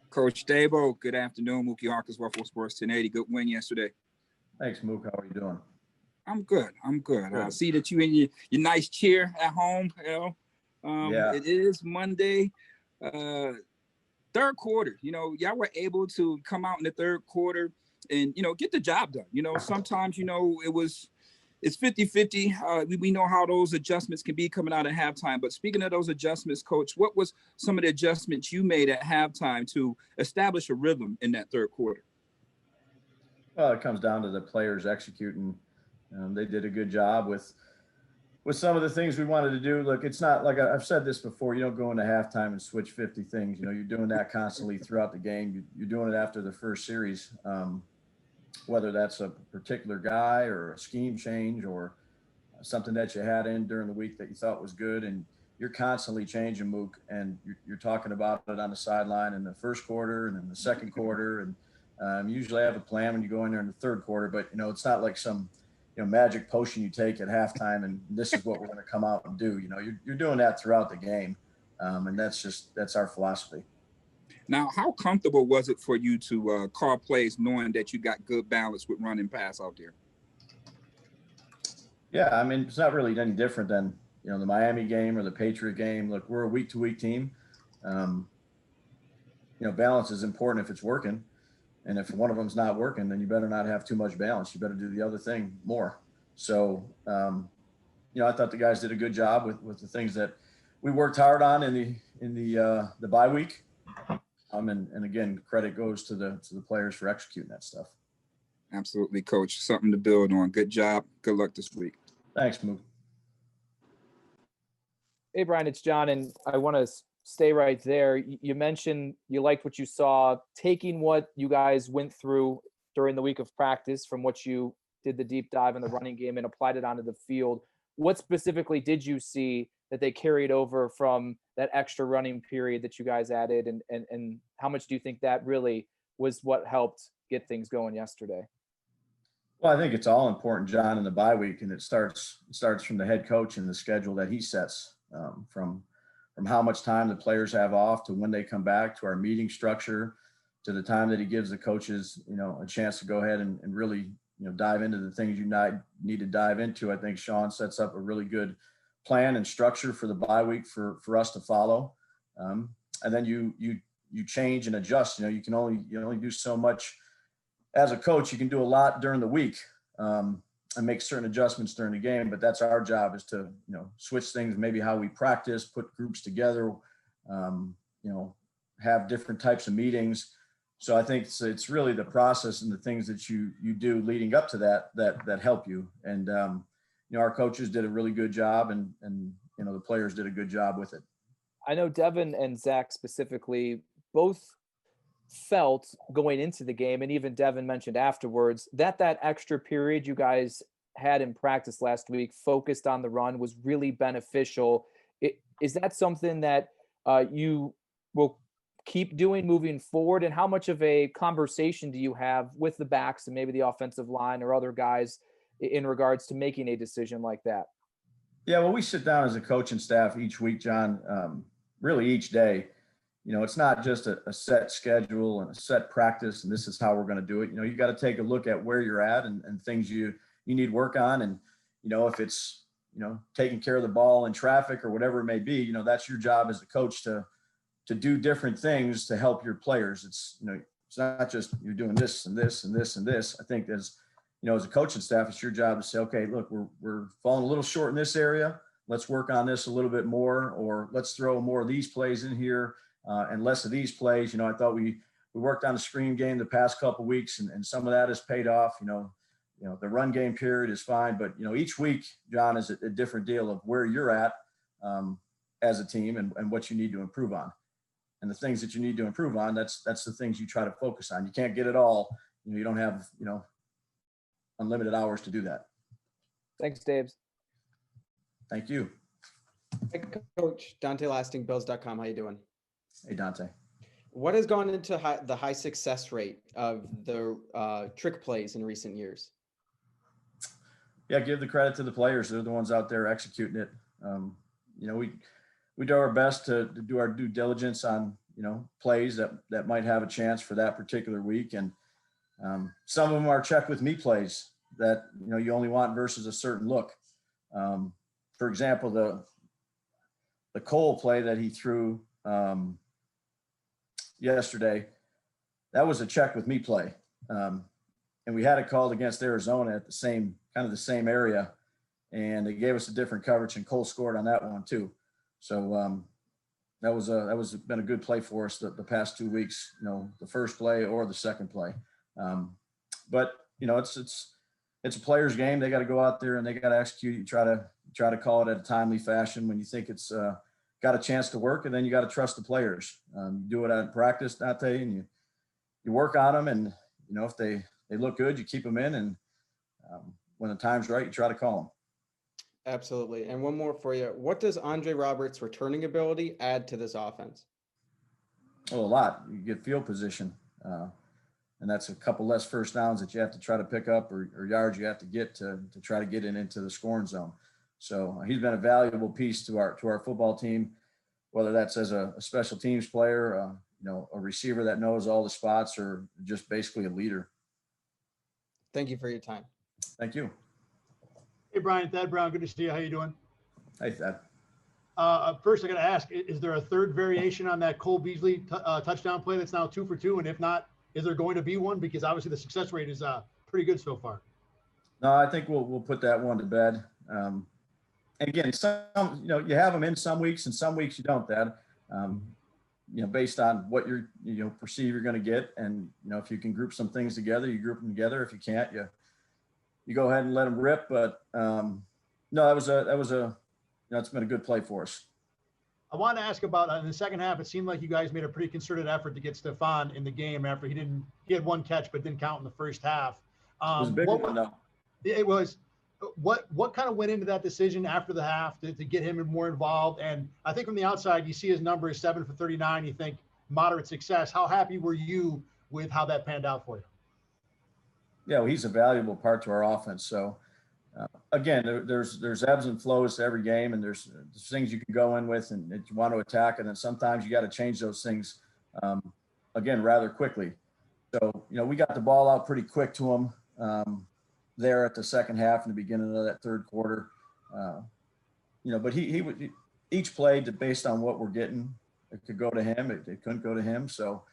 Coach Daboll, good afternoon. Mookie Harkins, Waffle Sports 1080. Good win yesterday. Thanks, Mook. How are you doing? I'm good. I see that you in your nice chair at home. Yeah. It is Monday, third quarter. Y'all were able to come out in the third quarter and, get the job done. Sometimes, it's 50-50. We know how those adjustments can be coming out at halftime. But speaking of those adjustments, Coach, what was some of the adjustments you made at halftime to establish a rhythm in that third quarter? Well, it comes down to the players executing. They did a good job with some of the things we wanted to do. Look, it's not like I've said this before. You don't go into halftime and switch 50 things. You're doing that constantly throughout the game. You're doing it after the first series. Whether that's a particular guy or a scheme change or something that you had in during the week that you thought was good. And you're constantly changing, Mook, and you're talking about it on the sideline in the first quarter and in the second quarter. And usually I have a plan when you go in there in the third quarter, but, it's not like some, magic potion you take at halftime and this is what we're going to come out and do. You're doing that throughout the game. And that's our philosophy. Now, how comfortable was it for you to call plays knowing that you got good balance with run and pass out there? Yeah, I mean, it's not really any different than, the Miami game or the Patriot game. Look, we're a week-to-week team. Balance is important if it's working. And if one of them's not working, then you better not have too much balance. You better do the other thing more. So, I thought the guys did a good job with the things that we worked hard on in the bye week. And again, credit goes to the players for executing that stuff. Absolutely, Coach. Something to build on. Good job. Good luck this week. Thanks, Mook. Hey, Brian, it's John, and I want to stay right there. You mentioned you liked what you saw, taking what you guys went through during the week of practice from what you did the deep dive in the running game and applied it onto the field. What specifically did you see that they carried over from that extra running period that you guys added? And how much do you think that really was what helped get things going yesterday? Well, I think it's all important, John, in the bye week, and it starts from the head coach and the schedule that he sets, from how much time the players have off to when they come back, to our meeting structure, to the time that he gives the coaches, a chance to go ahead and really, dive into the things you need to dive into. I think Sean sets up a really good plan and structure for the bye week for us to follow. And then you change and adjust. You can only do so much as a coach. You can do a lot during the week and make certain adjustments during the game, but that's our job, is to, switch things, maybe how we practice, put groups together, have different types of meetings. So I think it's really the process and the things that you do leading up to that help you. And, our coaches did a really good job and the players did a good job with it. I know Devin and Zach specifically both felt going into the game, and even Devin mentioned afterwards, that extra period you guys had in practice last week focused on the run was really beneficial. Is that something that you will keep doing moving forward? And how much of a conversation do you have with the backs and maybe the offensive line or other guys in regards to making a decision like that? Yeah, well, we sit down as a coaching staff each week, John, really each day. It's not just a set schedule and a set practice, and this is how we're going to do it. You got to take a look at where you're at and things you need work on. And, if it's, taking care of the ball in traffic or whatever it may be, that's your job as a coach to do different things to help your players. It's not just you're doing this and this and this and this. I think as a coaching staff, it's your job to say, okay, look, we're falling a little short in this area. Let's work on this a little bit more, or let's throw more of these plays in here and less of these plays. I thought we worked on the screen game the past couple of weeks, and some of that has paid off. The run game period is fine, but each week, John, is a different deal of where you're at as a team and what you need to improve on. And the things that you need to improve on, that's the things you try to focus on. You can't get it all. You don't have, unlimited hours to do that. Thanks, Dave. Thank you. Hey, Coach. Dante Lasting, Bills.com. How you doing? Hey, Dante. What has gone into the high success rate of the trick plays in recent years? Yeah, give the credit to the players. They're the ones out there executing it. We do our best to do our due diligence on, plays that might have a chance for that particular week. And some of them are check with me plays that, you only want versus a certain look. For example, the Cole play that he threw yesterday, that was a check with me play. And we had it called against Arizona at the same area, and they gave us a different coverage, and Cole scored on that one too. So that was been a good play for us the past 2 weeks, the first play or the second play. But it's a player's game. They got to go out there and they got to execute. You try to call it at a timely fashion when you think it's got a chance to work, and then you got to trust the players. You do it in practice, Nate, and you work on them, and if they look good, you keep them in, and when the time's right, you try to call them. Absolutely. And one more for you. What does Andre Roberts' returning ability add to this offense? Oh, a lot. You get field position, and that's a couple less first downs that you have to try to pick up or yards you have to get to try to get into the scoring zone. So he's been a valuable piece to our football team, whether that's as a special teams player, a receiver that knows all the spots, or just basically a leader. Thank you for your time. Thank you. Hey, Brian, Thad Brown, good to see you. How you doing? Hey, Thad. First, I got to ask, is there a third variation on that Cole Beasley touchdown play that's now 2 for 2? And if not, is there going to be one? Because obviously the success rate is pretty good so far. No, I think we'll put that one to bed. And again, some you have them in some weeks, and some weeks you don't, Thad. Based on what you perceive you're going to get, and if you can group some things together, you group them together. If you can't, you go ahead and let them rip. But no, that was it's been a good play for us. I want to ask about in the second half. It seemed like you guys made a pretty concerted effort to get Stefon in the game after he had one catch but didn't count in the first half. It was a big one, though. It was. What kind of went into that decision after the half to get him more involved? And I think from the outside, you see his number is 7 for 39. You think moderate success. How happy were you with how that panned out for you? Yeah, well, he's a valuable part to our offense. So again, there's ebbs and flows to every game, and there's things you can go in with and that you want to attack, and then sometimes you got to change those things again rather quickly. So we got the ball out pretty quick to him. There at the second half and the beginning of that third quarter, but he would each play based on what we're getting. It could go to him, it couldn't go to him. So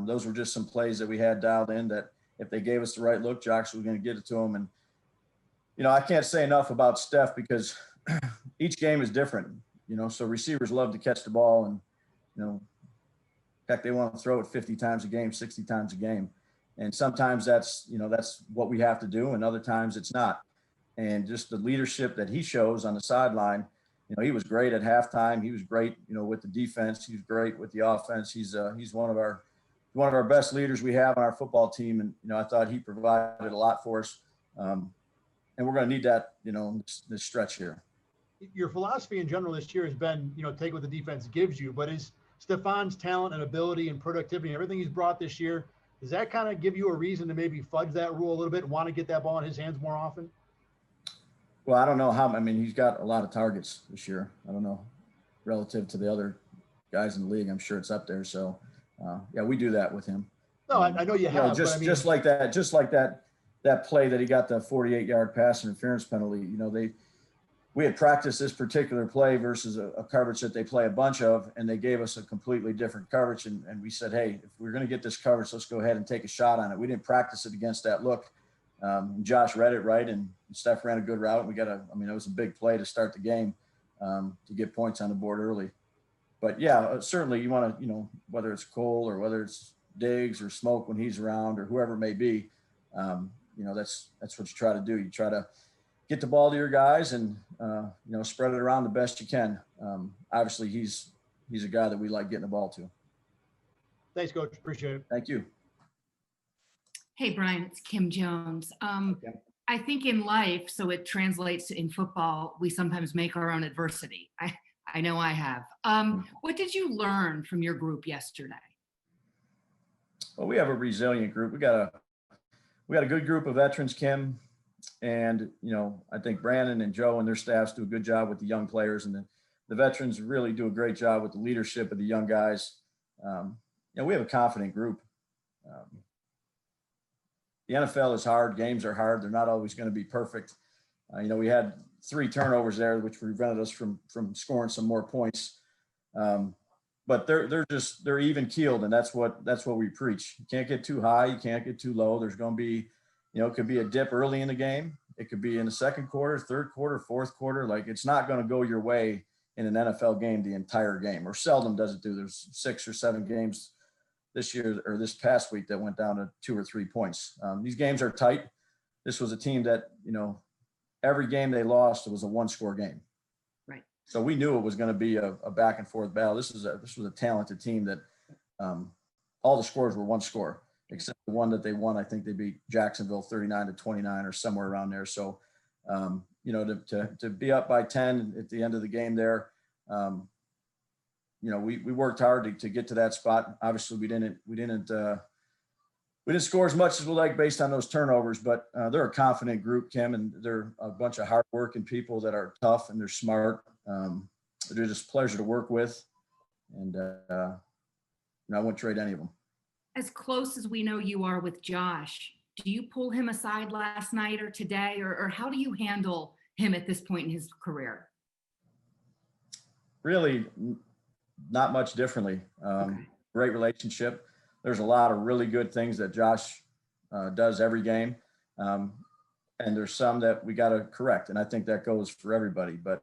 those were just some plays that we had dialed in that if they gave us the right look, Josh was going to get it to him. And I can't say enough about Steph because each game is different. So receivers love to catch the ball, and in fact they want to throw it 50 times a game, 60 times a game. And sometimes that's what we have to do, and other times it's not. And just the leadership that he shows on the sideline, he was great at halftime. He was great, with the defense. He was great with the offense. He's one of our best leaders we have on our football team. And I thought he provided a lot for us. And we're going to need that, this stretch here. Your philosophy in general this year has been, take what the defense gives you. But is Stefon's talent and ability and productivity and everything he's brought this year, does that kind of give you a reason to maybe fudge that rule a little bit and want to get that ball in his hands more often? Well, I don't know how. I mean, he's got a lot of targets this year. I don't know relative to the other guys in the league. I'm sure it's up there. So, yeah, we do that with him. No, I know you have. Just like that play that he got the 48-yard pass interference penalty. We had practiced this particular play versus a coverage that they play a bunch of, and they gave us a completely different coverage. And we said, hey, if we're going to get this coverage, let's go ahead and take a shot on it. We didn't practice it against that look. Josh read it right, and Steph ran a good route. It was a big play to start the game to get points on the board early. But, yeah, certainly you want to, whether it's Cole or whether it's Diggs or Smoke when he's around or whoever it may be, that's what you try to do. You try to get the ball to your guys and, spread it around the best you can. Obviously, he's a guy that we like getting the ball to. Thanks, Coach. Appreciate it. Thank you. Hey, Brian, it's Kim Jones. I think in life, so it translates in football, we sometimes make our own adversity. I know I have. What did you learn from your group yesterday? Well, we have a resilient group. We got a good group of veterans, Kim. And, I think Brandon and Joe and their staffs do a good job with the young players, and the veterans really do a great job with the leadership of the young guys. we have a confident group. The NFL is hard. Games are hard. They're not always going to be perfect. We had 3 turnovers there, which prevented us from scoring some more points. But they're even keeled, and that's what we preach. You can't get too high. You can't get too low. There's going to be, it could be a dip early in the game. It could be in the second quarter, third quarter, fourth quarter. Like, it's not going to go your way in an NFL game the entire game, or seldom does it do. There's 6 or 7 games this year or this past week that went down to 2 or 3 points. These games are tight. This was a team that, every game they lost, it was a 1-score game. Right. So we knew it was going to be a back and forth battle. This was a talented team that all the scores were 1 score, except the one that they won. I think they beat Jacksonville 39-29 or somewhere around there. So, to be up by 10 at the end of the game there, we worked hard to get to that spot. Obviously, we didn't score as much as we like based on those turnovers, but they're a confident group, Kim, and they're a bunch of hardworking people that are tough and they're smart. They're just a pleasure to work with, and I wouldn't trade any of them. As close as we know you are with Josh, do you pull him aside last night or today, or how do you handle him at this point in his career? Really, not much differently. Okay. Great relationship. There's a lot of really good things that Josh does every game. And there's some that we got to correct. And I think that goes for everybody, but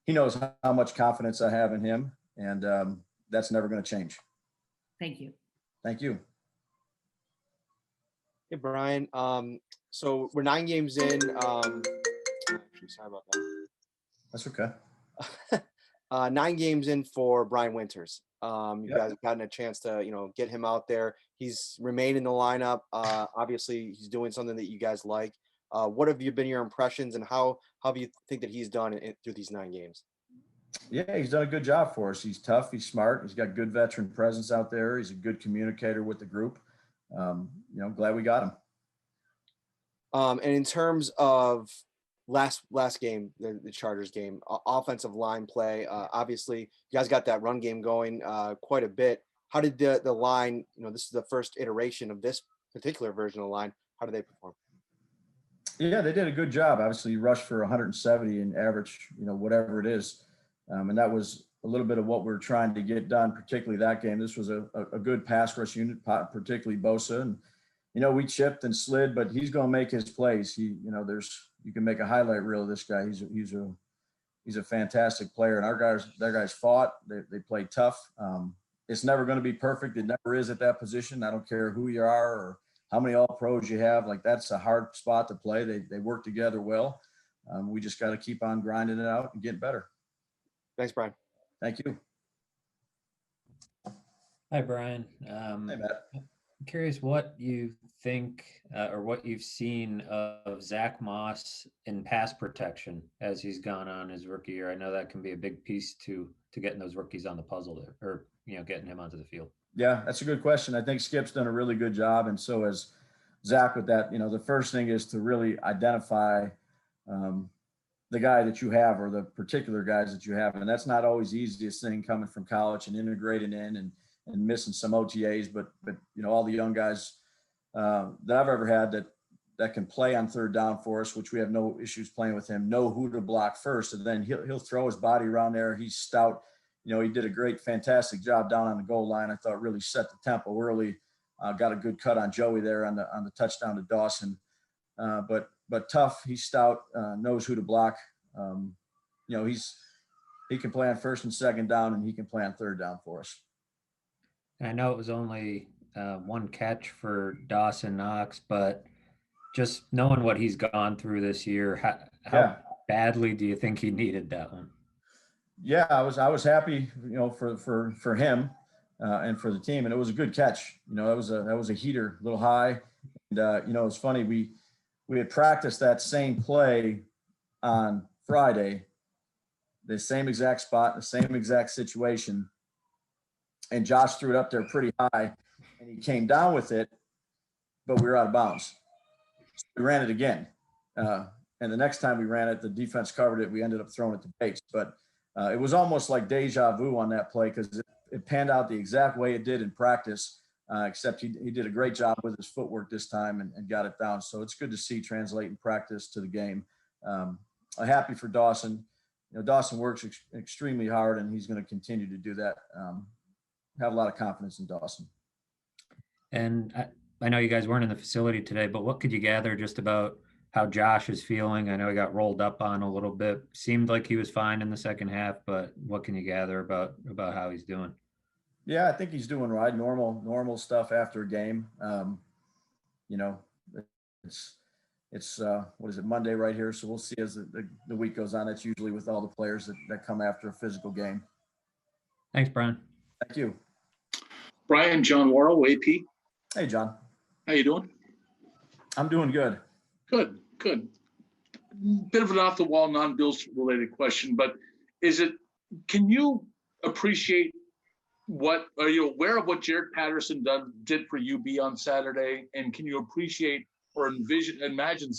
he knows how much confidence I have in him, and that's never going to change. Thank you. Thank you. Hey, Brian. So we're 9 games in. Actually, sorry about that. That's okay. 9 games in for Brian Winters. You Yep. guys have gotten a chance to, get him out there. He's remained in the lineup. Obviously, he's doing something that you guys like. What have been your impressions, and how do you think that he's done through these 9 games? Yeah, he's done a good job for us. He's tough. He's smart. He's got good veteran presence out there. He's a good communicator with the group. Glad we got him. And in terms of last game, the Chargers game, offensive line play, obviously you guys got that run game going quite a bit. How did the line, this is the first iteration of this particular version of the line, how did they perform? Yeah, they did a good job. Obviously, you rushed for 170 in average, whatever it is. And that was a little bit of what we were trying to get done, particularly that game. This was a good pass rush unit, particularly Bosa. And, we chipped and slid, but he's going to make his plays. You can make a highlight reel of this guy. He's a fantastic player. And their guys fought. They played tough. It's never going to be perfect. It never is at that position. I don't care who you are or how many all pros you have. Like, that's a hard spot to play. They work together well. We just got to keep on grinding it out and getting better. Thanks, Brian. Thank you. Hi, Brian. Hey, Matt. I'm curious what you think or what you've seen of Zach Moss in pass protection as he's gone on his rookie year. I know that can be a big piece to getting those rookies on the puzzle there, or getting him onto the field. Yeah, that's a good question. I think Skip's done a really good job, and so has Zach with that. The first thing is to really identify the guy that you have, or the particular guys that you have. And that's not always the easiest thing, coming from college and integrating in and missing some OTAs, but all the young guys that I've ever had that can play on third down for us, which we have no issues playing with him, know who to block first. And then he'll throw his body around there. He's stout. He did a fantastic job down on the goal line. I thought really set the tempo early, got a good cut on Joey there on the touchdown to Dawson. But tough, he's stout, knows who to block. He can play on first and second down, and he can play on third down for us. I know it was only 1 catch for Dawson Knox, but just knowing what he's gone through this year, how badly do you think he needed that one? Yeah, I was happy, for him and for the team, and it was a good catch. That was a heater, a little high, and it was funny. We had practiced that same play on Friday, the same exact spot, the same exact situation, and Josh threw it up there pretty high, and he came down with it, but we were out of bounds. So we ran it again, and the next time we ran it, the defense covered it. We ended up throwing it to Bates, but it was almost like deja vu on that play, because it panned out the exact way it did in practice, except he did a great job with his footwork this time and got it down. So it's good to see translate in practice to the game. I'm happy for Dawson. Dawson works extremely hard, and he's going to continue to do that. Have a lot of confidence in Dawson. And I know you guys weren't in the facility today, but what could you gather just about how Josh is feeling? I know he got rolled up on a little bit. Seemed like he was fine in the second half, but what can you gather about how he's doing? Yeah, I think he's doing right. Normal stuff after a game. It's what is it, Monday right here? So we'll see as the week goes on. That's usually with all the players that come after a physical game. Thanks, Brian. Thank you. Brian, John Worrell, AP. Hey, John. How you doing? I'm doing good. Good. Bit of an off-the-wall, non-Bills related question, but can you appreciate what, are you aware of what Jared Patterson did for UB on Saturday? And can you appreciate or imagine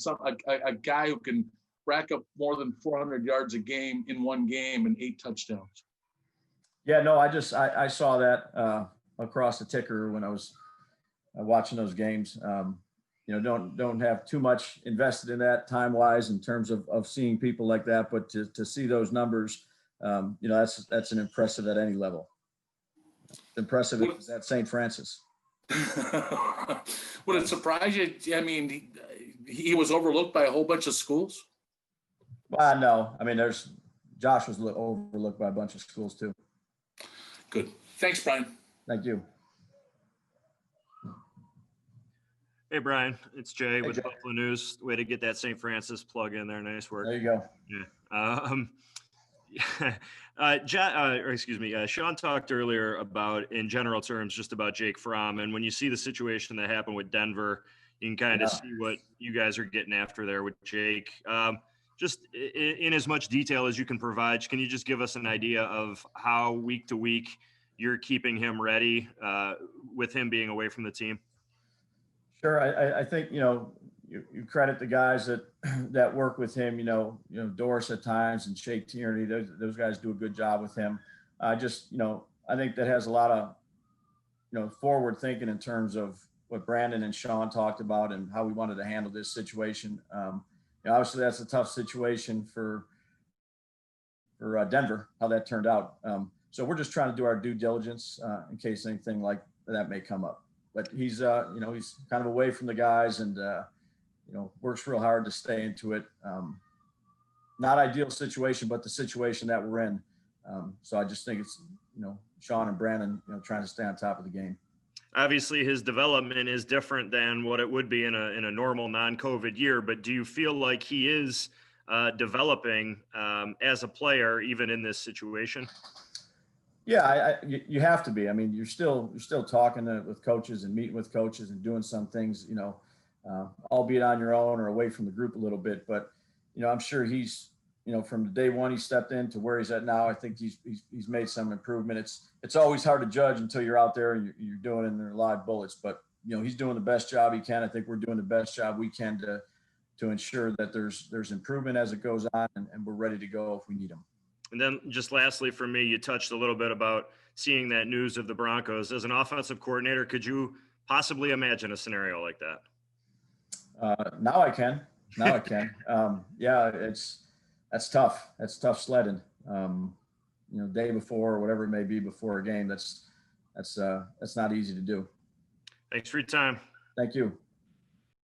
a guy who can rack up more than 400 yards a game in one game and 8 touchdowns? Yeah, no, I saw that across the ticker when I was watching those games. Don't have too much invested in that time-wise in terms of seeing people like that, but to see those numbers, that's an impressive at any level. Impressive at St. Francis. Would it surprise you? I mean, he was overlooked by a whole bunch of schools. Well, no. I mean, Josh was overlooked by a bunch of schools too. Good. Thanks, Brian. Thank you. Hey, Brian, it's Jay with Jay. Buffalo News. Way to get that St. Francis plug in there. Nice work. There you go. Yeah. Sean talked earlier about, in general terms, just about Jake Fromm. And when you see the situation that happened with Denver, you can kind of see what you guys are getting after there with Jake. Just in as much detail as you can provide, can you just give us an idea of how week to week you're keeping him ready with him being away from the team? Sure. I think, you credit the guys that work with him, Doris at times and Shea Tierney, those guys do a good job with him. I think that has a lot of, forward thinking in terms of what Brandon and Sean talked about and how we wanted to handle this situation. Obviously that's a tough situation for Denver, how that turned out. So we're just trying to do our due diligence in case anything like that may come up. But he's kind of away from the guys and, works real hard to stay into it. Not ideal situation, but the situation that we're in. So I just think it's, Sean and Brandon, trying to stay on top of the game. Obviously, his development is different than what it would be in a normal non-COVID year. But do you feel like he is developing as a player, even in this situation? Yeah, you have to be. I mean, you're still talking with coaches and meeting with coaches and doing some things, albeit on your own or away from the group a little bit. But, I'm sure he's, from the day one he stepped in to where he's at now, I think he's made some improvement. It's always hard to judge until you're out there and you're doing it and they're live bullets. But, he's doing the best job he can. I think we're doing the best job we can to ensure that there's improvement as it goes on and we're ready to go if we need him. And then just lastly for me, you touched a little bit about seeing that news of the Broncos. As an offensive coordinator, could you possibly imagine a scenario like that? Now I can. Yeah, that's tough. That's tough sledding. Day before or whatever it may be before a game. That's not easy to do. Thanks for your time. Thank you.